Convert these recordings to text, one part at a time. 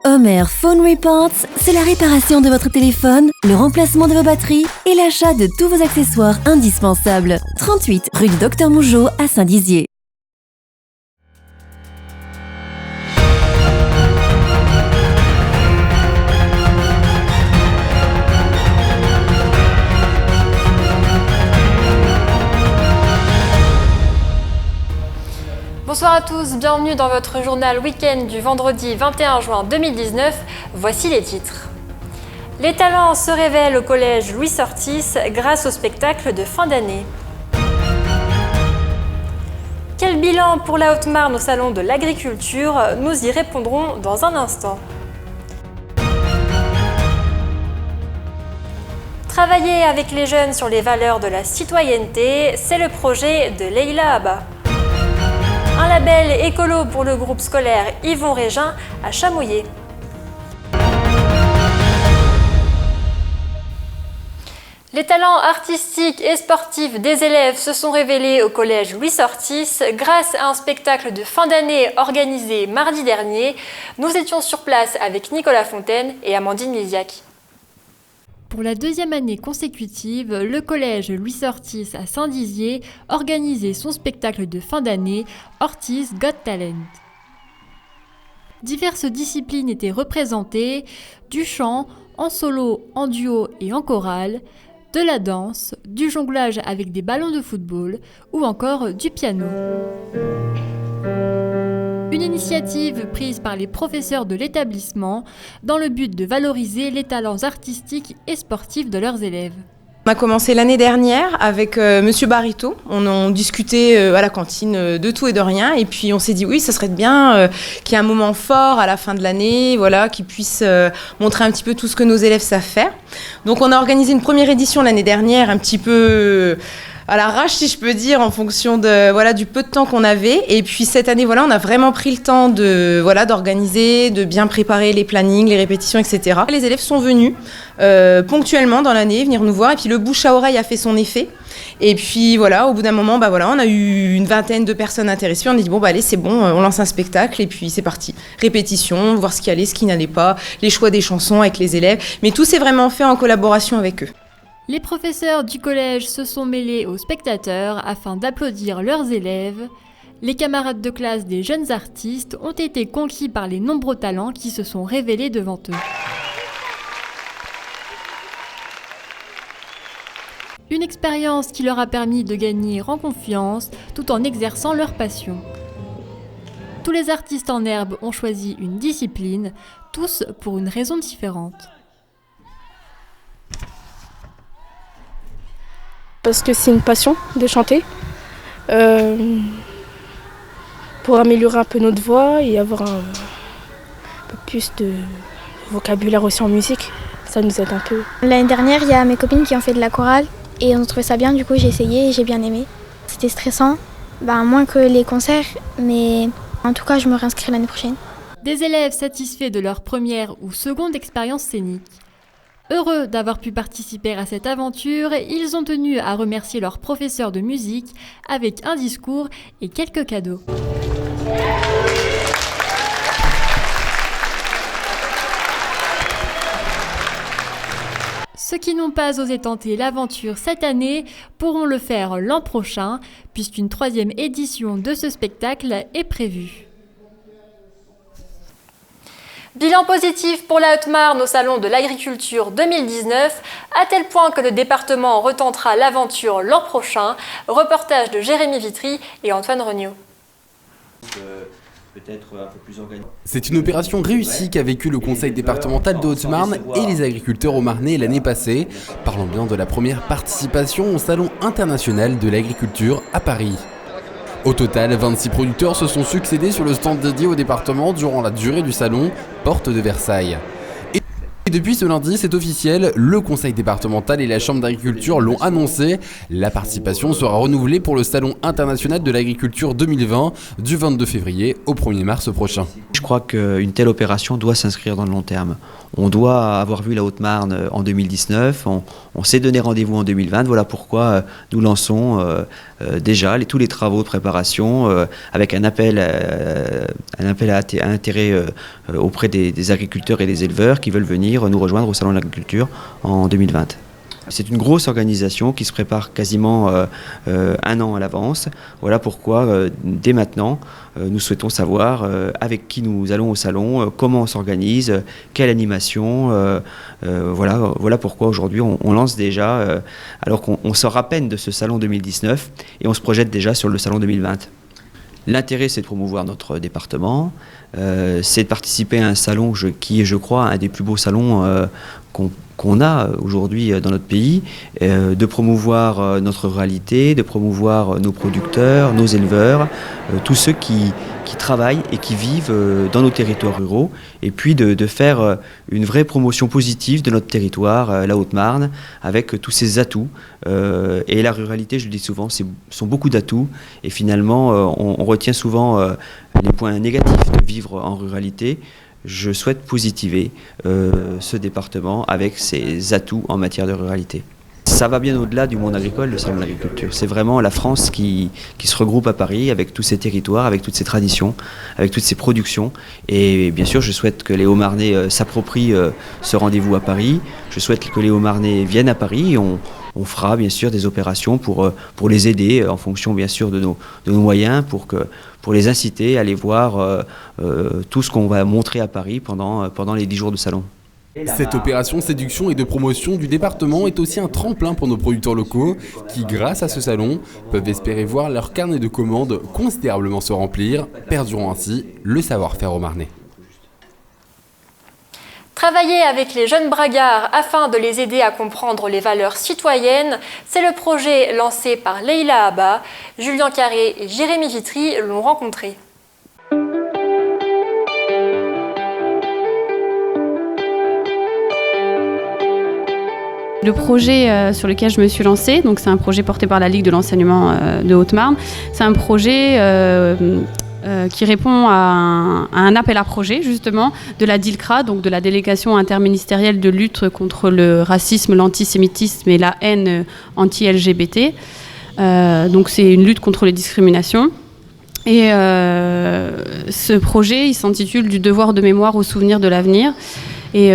Homer Phone Reports, c'est la réparation de votre téléphone, le remplacement de vos batteries et l'achat de tous vos accessoires indispensables. 38 rue du Docteur Mougeot à Saint-Dizier. Bonsoir à tous, bienvenue dans votre journal week-end du vendredi 21 juin 2019. Voici les titres. Les talents se révèlent au collège Louis Ortiz grâce au spectacle de fin d'année. Quel bilan pour la Haute-Marne au salon de l'agriculture? Nous y répondrons dans un instant. Travailler avec les jeunes sur les valeurs de la citoyenneté, c'est le projet de Leïla Abba. Un label écolo pour le groupe scolaire Yvon Régin à Chamouillé. Les talents artistiques et sportifs des élèves se sont révélés au collège Louis Ortiz grâce à un spectacle de fin d'année organisé mardi dernier. Nous étions sur place avec Nicolas Fontaine et Amandine Lisiac. Pour la deuxième année consécutive, le collège Louis Ortiz à Saint-Dizier organisait son spectacle de fin d'année Ortiz Got Talent. Diverses disciplines étaient représentées, du chant, en solo, en duo et en chorale, de la danse, du jonglage avec des ballons de football ou encore du piano. Une initiative prise par les professeurs de l'établissement dans le but de valoriser les talents artistiques et sportifs de leurs élèves. On a commencé l'année dernière avec Monsieur Barito. On discutait à la cantine de tout et de rien. Et puis on s'est dit oui, ça serait bien qu'il y ait un moment fort à la fin de l'année, voilà, qui puisse montrer un petit peu tout ce que nos élèves savent faire. Donc on a organisé une première édition l'année dernière, un petit peu à l'arrache, si je peux dire, en fonction de, voilà, du peu de temps qu'on avait. Et puis cette année, voilà, on a vraiment pris le temps de, voilà, d'organiser, de bien préparer les plannings, les répétitions, etc. Les élèves sont venus ponctuellement dans l'année venir nous voir. Et puis le bouche à oreille a fait son effet. Et puis voilà, au bout d'un moment, on a eu une vingtaine de personnes intéressées. On a dit allez, c'est bon, on lance un spectacle et puis c'est parti. Répétition, voir ce qui allait, ce qui n'allait pas, les choix des chansons avec les élèves. Mais tout s'est vraiment fait en collaboration avec eux. Les professeurs du collège se sont mêlés aux spectateurs afin d'applaudir leurs élèves. Les camarades de classe des jeunes artistes ont été conquis par les nombreux talents qui se sont révélés devant eux. Une expérience qui leur a permis de gagner en confiance tout en exerçant leur passion. Tous les artistes en herbe ont choisi une discipline, tous pour une raison différente. Parce que c'est une passion de chanter, pour améliorer un peu notre voix et avoir un peu plus de vocabulaire aussi en musique, ça nous aide un peu. L'année dernière, il y a mes copines qui ont fait de la chorale et on trouvait ça bien, du coup j'ai essayé et j'ai bien aimé. C'était stressant, moins que les concerts, mais en tout cas je me réinscris l'année prochaine. Des élèves satisfaits de leur première ou seconde expérience scénique. Heureux d'avoir pu participer à cette aventure, ils ont tenu à remercier leur professeur de musique avec un discours et quelques cadeaux. Ceux qui n'ont pas osé tenter l'aventure cette année pourront le faire l'an prochain, puisqu'une troisième édition de ce spectacle est prévue. Bilan positif pour la Haute-Marne au salon de l'agriculture 2019, à tel point que le département retentera l'aventure l'an prochain. Reportage de Jérémy Vitry et Antoine Regnault. C'est une opération réussie qu'a vécu le conseil départemental de Haute-Marne et les agriculteurs au Marnais l'année passée. Parlons bien de la première participation au salon international de l'agriculture à Paris. Au total, 26 producteurs se sont succédés sur le stand dédié au département durant la durée du salon, porte de Versailles. Et Depuis ce lundi, c'est officiel, le conseil départemental et la chambre d'agriculture l'ont annoncé. La participation sera renouvelée pour le salon international de l'agriculture 2020 du 22 février au 1er mars prochain. Je crois qu'une telle opération doit s'inscrire dans le long terme. On doit avoir vu la Haute-Marne en 2019, on s'est donné rendez-vous en 2020, voilà pourquoi nous lançons déjà tous les travaux de préparation avec un appel à intérêt auprès des agriculteurs et des éleveurs qui veulent venir nous rejoindre au Salon de l'agriculture en 2020. C'est une grosse organisation qui se prépare quasiment un an à l'avance. Voilà pourquoi, dès maintenant, nous souhaitons savoir avec qui nous allons au salon, comment on s'organise, quelle animation. Voilà pourquoi aujourd'hui on lance déjà, alors qu'on sort à peine de ce salon 2019 et on se projette déjà sur le salon 2020. L'intérêt, c'est de promouvoir notre département, c'est de participer à un salon qui est, je crois, un des plus beaux salons qu'on a aujourd'hui dans notre pays, de promouvoir notre ruralité, de promouvoir nos producteurs, nos éleveurs, tous ceux qui travaillent et qui vivent dans nos territoires ruraux, et puis de faire une vraie promotion positive de notre territoire, la Haute-Marne, avec tous ses atouts. Et la ruralité, je le dis souvent, sont beaucoup d'atouts, et finalement, on retient souvent les points négatifs de vivre en ruralité. Je souhaite positiver ce département avec ses atouts en matière de ruralité. Ça va bien au-delà du monde agricole, le salon de l'agriculture. C'est vraiment la France qui se regroupe à Paris avec tous ses territoires, avec toutes ses traditions, avec toutes ses productions. Et bien sûr, je souhaite que les Hauts-Marnais s'approprient ce rendez-vous à Paris. Je souhaite que les Hauts-Marnais viennent à Paris. On fera bien sûr des opérations pour les aider en fonction bien sûr de nos moyens, pour les inciter à aller voir tout ce qu'on va montrer à Paris pendant les 10 jours de salon. Cette opération séduction et de promotion du département est aussi un tremplin pour nos producteurs locaux qui, grâce à ce salon, peuvent espérer voir leur carnet de commandes considérablement se remplir, perdurant ainsi le savoir-faire haut-marnais. Travailler avec les jeunes bragards afin de les aider à comprendre les valeurs citoyennes, c'est le projet lancé par Leïla Abba. Julien Carré et Jérémy Vitry l'ont rencontré. Le projet sur lequel je me suis lancée, donc c'est un projet porté par la Ligue de l'enseignement de Haute-Marne, c'est un projet qui répond à un appel à projet justement de la DILCRA, donc de la délégation interministérielle de lutte contre le racisme, l'antisémitisme et la haine anti-LGBT. Donc c'est une lutte contre les discriminations. Et ce projet, il s'intitule Du devoir de mémoire au souvenir de l'avenir. Et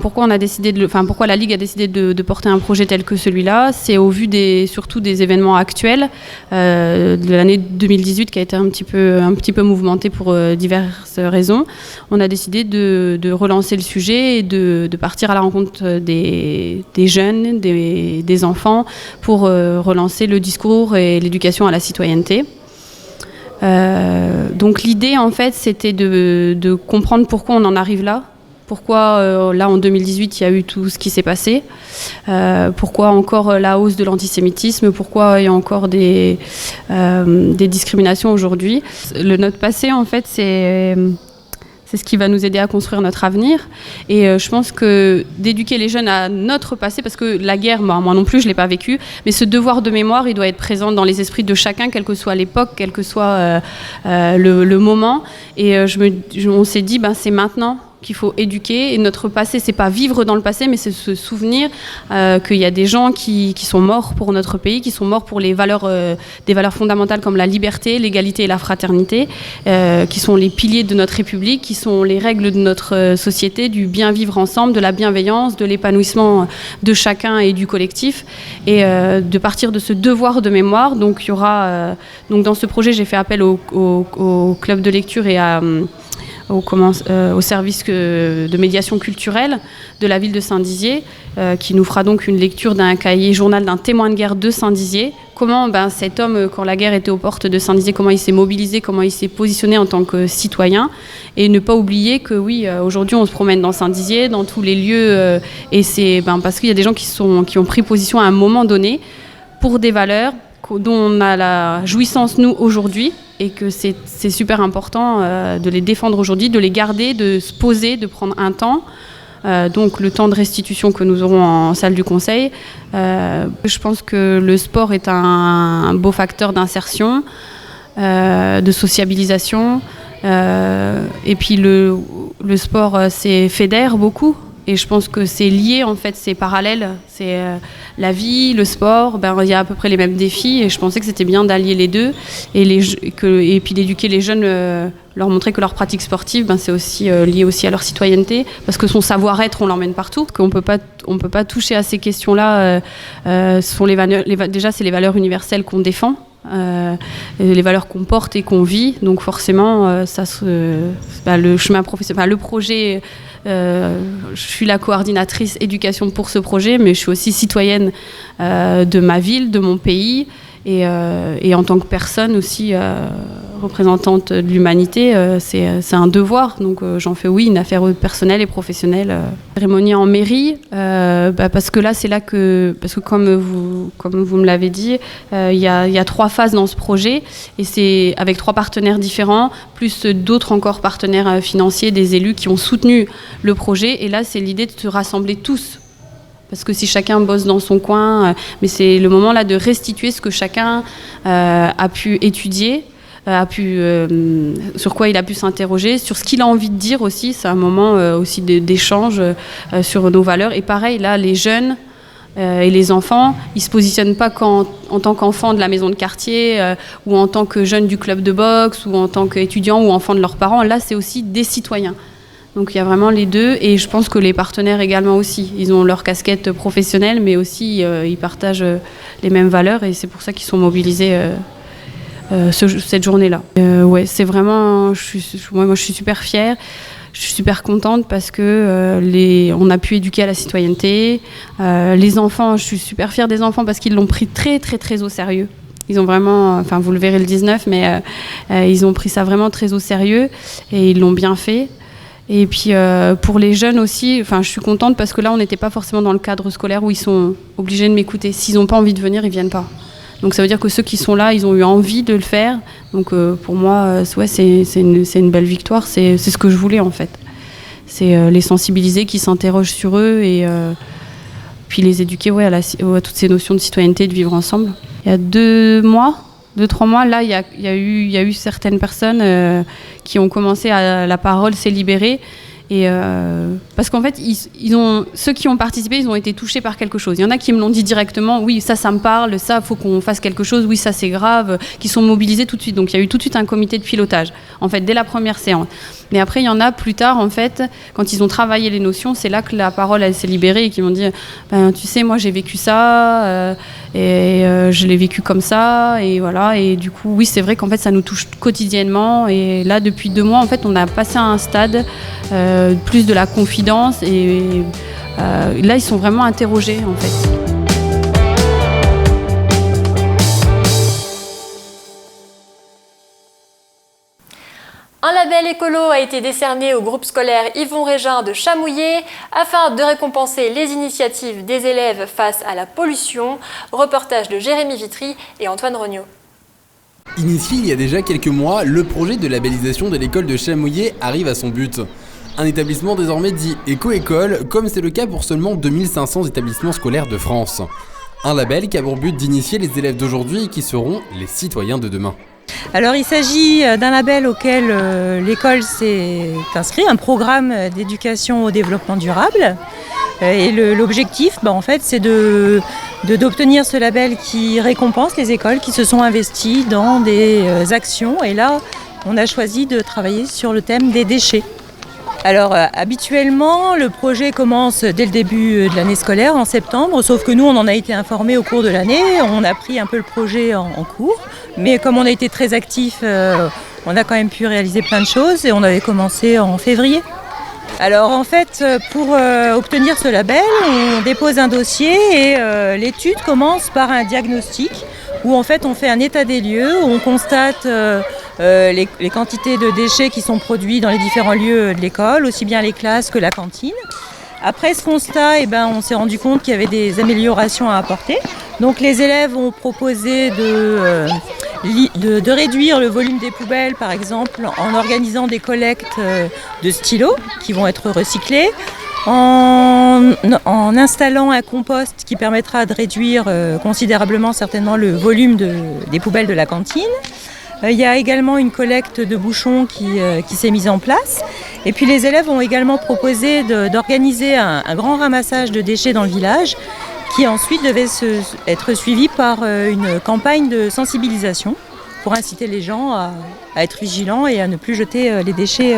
pourquoi la Ligue a décidé de porter un projet tel que celui-là, c'est au vu surtout des événements actuels de l'année 2018 qui a été un petit peu mouvementée pour diverses raisons. On a décidé de relancer le sujet et de partir à la rencontre des jeunes, des enfants pour relancer le discours et l'éducation à la citoyenneté. Donc l'idée en fait c'était de comprendre pourquoi on en arrive là. Pourquoi là en 2018 il y a eu tout ce qui s'est passé, pourquoi encore la hausse de l'antisémitisme, pourquoi il y a encore des discriminations aujourd'hui. Notre passé en fait c'est ce qui va nous aider à construire notre avenir et je pense que d'éduquer les jeunes à notre passé, parce que la guerre, moi non plus je ne l'ai pas vécu, mais ce devoir de mémoire il doit être présent dans les esprits de chacun, quelle que soit l'époque, quel que soit le moment et on s'est dit c'est maintenant qu'il faut éduquer. Et notre passé, c'est pas vivre dans le passé, mais c'est se souvenir qu'il y a des gens qui sont morts pour notre pays, qui sont morts pour des valeurs fondamentales comme la liberté, l'égalité et la fraternité, qui sont les piliers de notre République, qui sont les règles de notre société, du bien vivre ensemble, de la bienveillance, de l'épanouissement de chacun et du collectif. Et de partir de ce devoir de mémoire, donc il y aura dans ce projet, j'ai fait appel au club de lecture et au service de médiation culturelle de la ville de Saint-Dizier, qui nous fera donc une lecture d'un cahier journal d'un témoin de guerre de Saint-Dizier. Comment cet homme, quand la guerre était aux portes de Saint-Dizier, comment il s'est mobilisé, comment il s'est positionné en tant que citoyen. Et ne pas oublier que oui, aujourd'hui on se promène dans Saint-Dizier, dans tous les lieux, et c'est parce qu'il y a des gens qui ont pris position à un moment donné pour des valeurs dont on a la jouissance nous aujourd'hui, et que c'est super important de les défendre aujourd'hui, de les garder, de se poser, de prendre un temps. Donc le temps de restitution que nous aurons en salle du conseil. Je pense que le sport est un beau facteur d'insertion, de sociabilisation. Et puis le sport, fédère beaucoup. Et je pense que c'est lié, en fait, c'est parallèle. C'est la vie, le sport, il y a à peu près les mêmes défis. Et je pensais que c'était bien d'allier les deux. Et puis d'éduquer les jeunes, leur montrer que leur pratique sportive, c'est aussi lié aussi à leur citoyenneté. Parce que son savoir-être, on l'emmène partout. Qu'on peut pas toucher à ces questions-là. Ce sont déjà, c'est les valeurs universelles qu'on défend. Les valeurs qu'on porte et qu'on vit, donc forcément le chemin professionnel, le projet, je suis la coordinatrice éducation pour ce projet, mais je suis aussi citoyenne de ma ville, de mon pays, et en tant que personne aussi représentante de l'humanité, c'est un devoir, donc j'en fais une affaire personnelle et professionnelle. Cérémonie en mairie, parce que là parce que comme vous me l'avez dit, il y a 3 phases dans ce projet, et c'est avec 3 partenaires différents, plus d'autres encore partenaires financiers, des élus qui ont soutenu le projet, et là c'est l'idée de se rassembler tous. Parce que si chacun bosse dans son coin, mais c'est le moment là de restituer ce que chacun a pu étudier, sur quoi il a pu s'interroger, sur ce qu'il a envie de dire aussi. C'est un moment aussi d'échange sur nos valeurs. Et pareil, là, les jeunes et les enfants, ils ne se positionnent pas en tant qu'enfants de la maison de quartier ou en tant que jeunes du club de boxe ou en tant qu'étudiants ou enfants de leurs parents. Là, c'est aussi des citoyens. Donc il y a vraiment les deux, et je pense que les partenaires également aussi. Ils ont leur casquette professionnelle, mais aussi ils partagent les mêmes valeurs, et c'est pour ça qu'ils sont mobilisés cette journée-là. Ouais, c'est vraiment... Moi, je suis super fière, je suis super contente parce que on a pu éduquer à la citoyenneté. Les enfants, je suis super fière des enfants parce qu'ils l'ont pris très, très, très au sérieux. Ils ont vraiment, enfin vous le verrez le 19, mais ils ont pris ça vraiment très au sérieux, et ils l'ont bien fait. Et puis pour les jeunes aussi, je suis contente parce que là on n'était pas forcément dans le cadre scolaire où ils sont obligés de m'écouter. S'ils n'ont pas envie de venir, ils viennent pas. Donc ça veut dire que ceux qui sont là, ils ont eu envie de le faire. Donc pour moi, c'est une belle victoire. C'est ce que je voulais en fait. C'est les sensibiliser, qui s'interrogent sur eux, et puis les éduquer à toutes ces notions de citoyenneté, de vivre ensemble. Il y a 2-3 mois, là, il y a eu certaines personnes qui ont commencé à la parole s'est libérée. Et parce qu'en fait, ceux qui ont participé, ils ont été touchés par quelque chose. Il y en a qui me l'ont dit directement, oui, ça me parle, ça, faut qu'on fasse quelque chose, oui, ça, c'est grave, qui sont mobilisés tout de suite. Donc, il y a eu tout de suite un comité de pilotage, en fait, dès la première séance. Mais après, il y en a plus tard, en fait, quand ils ont travaillé les notions, c'est là que la parole, elle s'est libérée, et qui m'ont dit, tu sais, moi, j'ai vécu ça, je l'ai vécu comme ça, et voilà. Et du coup, oui, c'est vrai qu'en fait, ça nous touche quotidiennement. Et là, depuis 2 mois, en fait, on a passé à un stade plus de la confidence, et là, ils sont vraiment interrogés, en fait. Un label écolo a été décerné au groupe scolaire Yvon Régin de Chamouillé afin de récompenser les initiatives des élèves face à la pollution. Reportage de Jérémy Vitry et Antoine Rognaud. Initié il y a déjà quelques mois, le projet de labellisation de l'école de Chamouillé arrive à son but. Un établissement désormais dit éco-école, comme c'est le cas pour seulement 2500 établissements scolaires de France. Un label qui a pour but d'initier les élèves d'aujourd'hui et qui seront les citoyens de demain. Alors il s'agit d'un label auquel l'école s'est inscrite, un programme d'éducation au développement durable. Et l'objectif, en fait, c'est d'obtenir ce label qui récompense les écoles qui se sont investies dans des actions. Et là, on a choisi de travailler sur le thème des déchets. Alors habituellement, le projet commence dès le début de l'année scolaire, en septembre, sauf que nous, on en a été informés au cours de l'année, on a pris un peu le projet en cours, mais comme on a été très actifs, on a quand même pu réaliser plein de choses, et on avait commencé en février. Alors en fait, pour obtenir ce label, on dépose un dossier, et l'étude commence par un diagnostic, où en fait on fait un état des lieux, où on constate les quantités de déchets qui sont produits dans les différents lieux de l'école, aussi bien les classes que la cantine. Après ce constat, on s'est rendu compte qu'il y avait des améliorations à apporter. Donc les élèves ont proposé de réduire le volume des poubelles, par exemple, en organisant des collectes de stylos qui vont être recyclés, en installant un compost qui permettra de réduire considérablement certainement le volume des poubelles de la cantine. Il y a également une collecte de bouchons qui s'est mise en place. Et puis les élèves ont également proposé d'organiser un grand ramassage de déchets dans le village qui ensuite devait être suivi par une campagne de sensibilisation pour inciter les gens à être vigilants et à ne plus jeter les déchets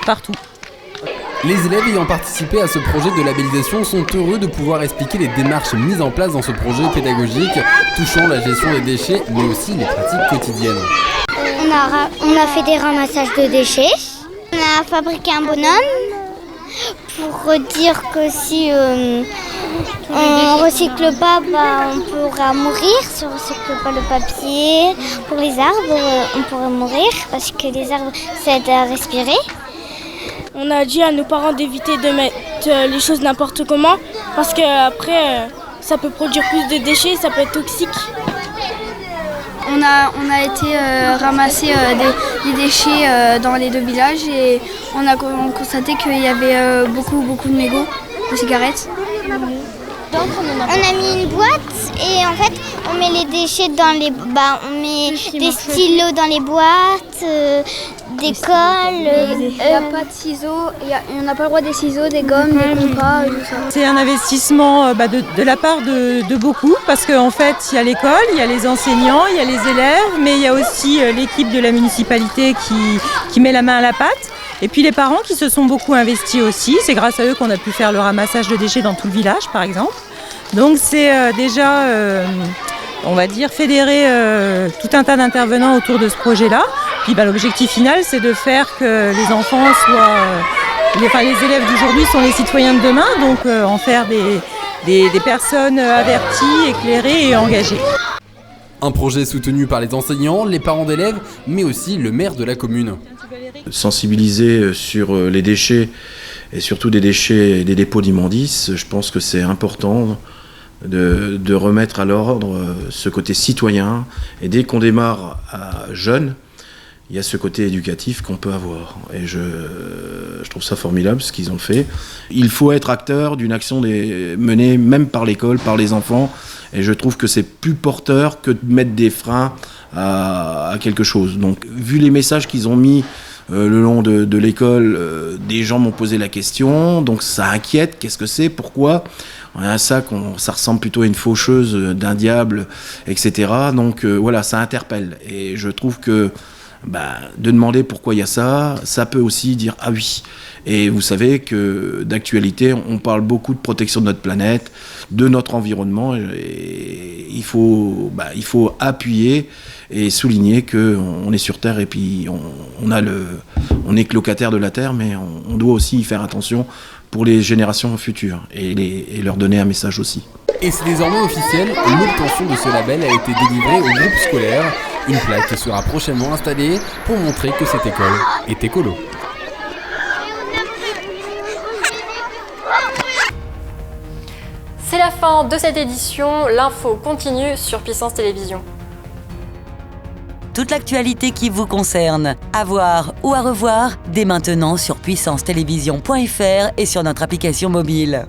partout. Les élèves ayant participé à ce projet de labellisation sont heureux de pouvoir expliquer les démarches mises en place dans ce projet pédagogique touchant la gestion des déchets, mais aussi les pratiques quotidiennes. On a fait des ramassages de déchets. On a fabriqué un bonhomme pour dire que si on ne recycle pas, on pourra mourir. Si on ne recycle pas le papier, pour les arbres, on pourrait mourir parce que les arbres, ça aide à respirer. On a dit à nos parents d'éviter de mettre les choses n'importe comment parce qu'après, ça peut produire plus de déchets, ça peut être toxique. On a été ramasser des déchets dans les 2 villages et on a constaté qu'il y avait beaucoup de mégots de cigarettes. Donc on a mis une boîte et en fait on met les déchets dans les... on met des stylos dans les boîtes, des colles... Il n'y a pas de ciseaux, on n'a pas le droit des ciseaux, des gommes, des compas, tout ça. C'est un investissement de la part de beaucoup parce qu'en fait il y a l'école, il y a les enseignants, il y a les élèves, mais il y a aussi l'équipe de la municipalité qui met la main à la pâte. Et puis les parents qui se sont beaucoup investis aussi, c'est grâce à eux qu'on a pu faire le ramassage de déchets dans tout le village par exemple. Donc c'est déjà, on va dire, fédérer tout un tas d'intervenants autour de ce projet-là. Puis l'objectif final, c'est de faire que les enfants soient, les élèves d'aujourd'hui sont les citoyens de demain, donc en faire des personnes averties, éclairées et engagées. Un projet soutenu par les enseignants, les parents d'élèves, mais aussi le maire de la commune. Sensibiliser sur les déchets et surtout des déchets et des dépôts d'immondices, je pense que c'est important de remettre à l'ordre ce côté citoyen. Et dès qu'on démarre jeune, il y a ce côté éducatif qu'on peut avoir. Et je trouve ça formidable ce qu'ils ont fait. Il faut être acteur d'une action menée même par l'école, par les enfants. Et je trouve que c'est plus porteur que de mettre des freins à quelque chose. Donc, vu les messages qu'ils ont mis le long de l'école, des gens m'ont posé la question. Donc, ça inquiète. Qu'est-ce que c'est ? Pourquoi ? On a un sac, ça ressemble plutôt à une faucheuse d'un diable, etc. Donc, voilà, ça interpelle. Et je trouve que de demander pourquoi il y a ça, ça peut aussi dire « ah oui ». Et vous savez que d'actualité, on parle beaucoup de protection de notre planète, de notre environnement. Et il faut appuyer et souligner qu'on est sur Terre et puis on est que locataire de la Terre, mais on doit aussi y faire attention pour les générations futures et leur donner un message aussi. Et c'est désormais officiel, l'obtention de ce label a été délivrée au groupe scolaire. Une plaque sera prochainement installée pour montrer que cette école est écolo. C'est la fin de cette édition, l'info continue sur Puissance Télévision. Toute l'actualité qui vous concerne, à voir ou à revoir, dès maintenant sur puissancetélévision.fr et sur notre application mobile.